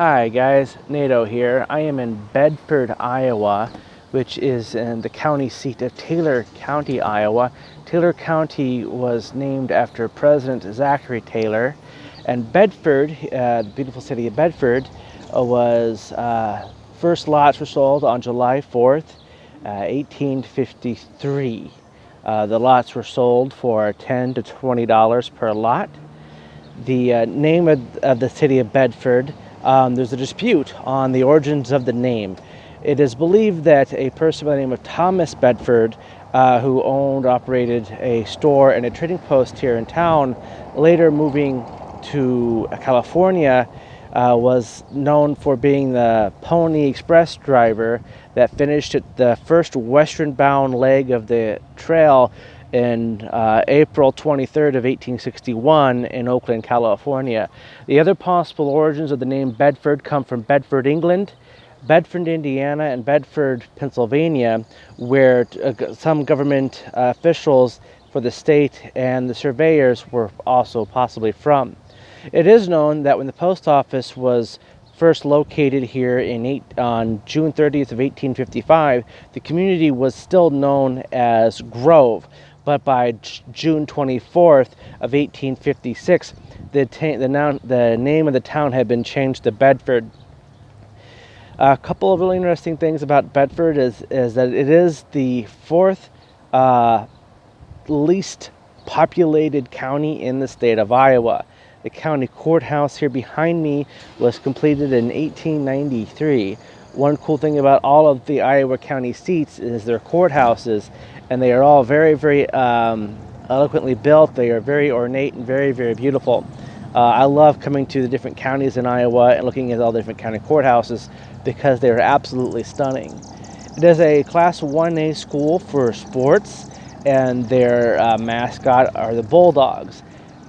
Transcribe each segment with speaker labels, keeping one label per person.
Speaker 1: Hi guys, NATO here. I am in Bedford, Iowa, which is in the county seat of Taylor County, Iowa. Taylor County was named after President Zachary Taylor, and Bedford, the beautiful city of Bedford, was first lots were sold on July 4th, 1853. The lots were sold for $10 to $20 per lot. The name of the city of Bedford, there's a dispute on the origins of the name. It is believed that a person by the name of Thomas Bedford, who operated a store and a trading post here in town, later moving to California, was known for being the Pony Express driver that finished at the first western-bound leg of the trail in April 23rd of 1861 in Oakland, California. The other possible origins of the name Bedford come from Bedford, England, Bedford, Indiana, and Bedford, Pennsylvania, where some government officials for the state and the surveyors were also possibly from. It is known that when the post office was first located here on June 30th of 1855, the community was still known as Grove. But by June 24th of 1856, the name of the town had been changed to Bedford. A couple of really interesting things about Bedford is that it is the fourth least populated county in the state of Iowa. The county courthouse here behind me was completed in 1893. One cool thing about all of the Iowa county seats is their courthouses, and they are all very, very eloquently built. They are very ornate and very, very beautiful. I love coming to the different counties in Iowa and looking at all the different county courthouses because they are absolutely stunning. It is a Class 1A school for sports, and their mascot are the Bulldogs.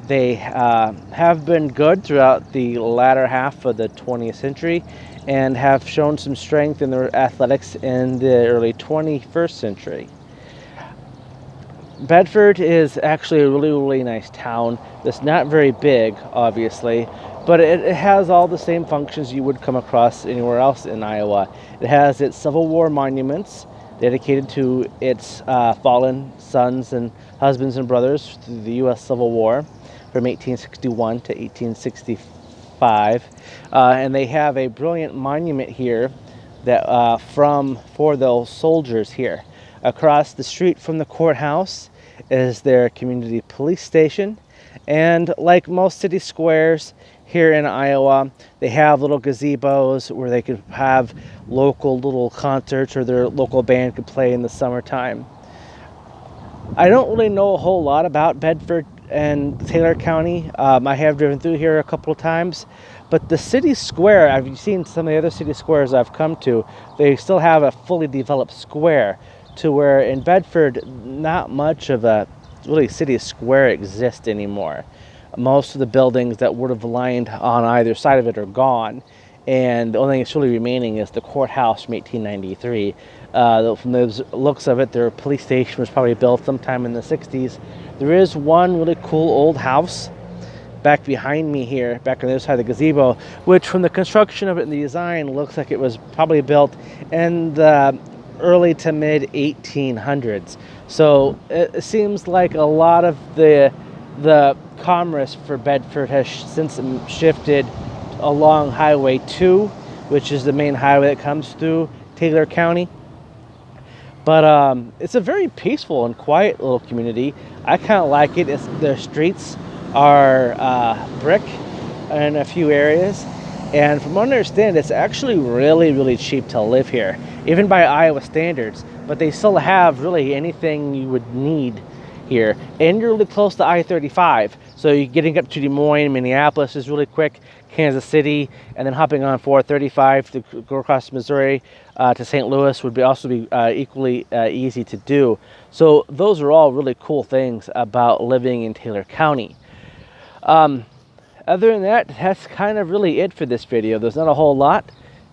Speaker 1: They have been good throughout the latter half of the 20th century and have shown some strength in their athletics in the early 21st century. Bedford is actually a really, really nice town. It's not very big, obviously, but it has all the same functions you would come across anywhere else in Iowa. It has its Civil War monuments dedicated to its fallen sons and husbands and brothers through the U.S. Civil War from 1861 to 1865. And they have a brilliant monument here that for those soldiers here. Across the street from the courthouse is their community police station, and like most city squares here in Iowa, they have little gazebos where they could have local little concerts, or their local band could play in the summertime. I don't really know a whole lot about Bedford and Taylor County. I have driven through here a couple of times, but the city square, I've seen some of the other city squares I've come to, they still have a fully developed square, to where in Bedford, not much of a really city square exists anymore. Most of the buildings that would have lined on either side of it are gone, and the only thing that's really remaining is the courthouse from 1893. From the looks of it, their police station was probably built sometime in the 60s. There is one really cool old house back behind me here, back on the other side of the gazebo, which from the construction of it and the design looks like it was probably built in the early to mid 1800s. So it seems like a lot of the commerce for Bedford has since shifted along Highway 2, which is the main highway that comes through Taylor County. But it's a very peaceful and quiet little community. I kind of like it. The streets are brick in a few areas, and from what I understand, it's actually really, really cheap to live here, even by Iowa standards. But they still have really anything you would need here, and you're really close to I-35, so you're getting up to Des Moines, Minneapolis is really quick, Kansas City, and then hopping on 435 to go across Missouri to St. Louis would also be equally easy to do. So those are all really cool things about living in Taylor County. Other than that, that's kind of really it for this video. There's not a whole lot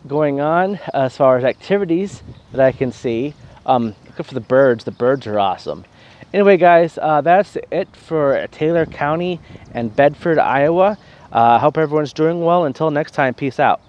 Speaker 1: going on as far as activities that I can see. Look for the birds. The birds are awesome. Anyway, guys, that's it for Taylor County and Bedford, Iowa. I hope everyone's doing well. Until next time, peace out.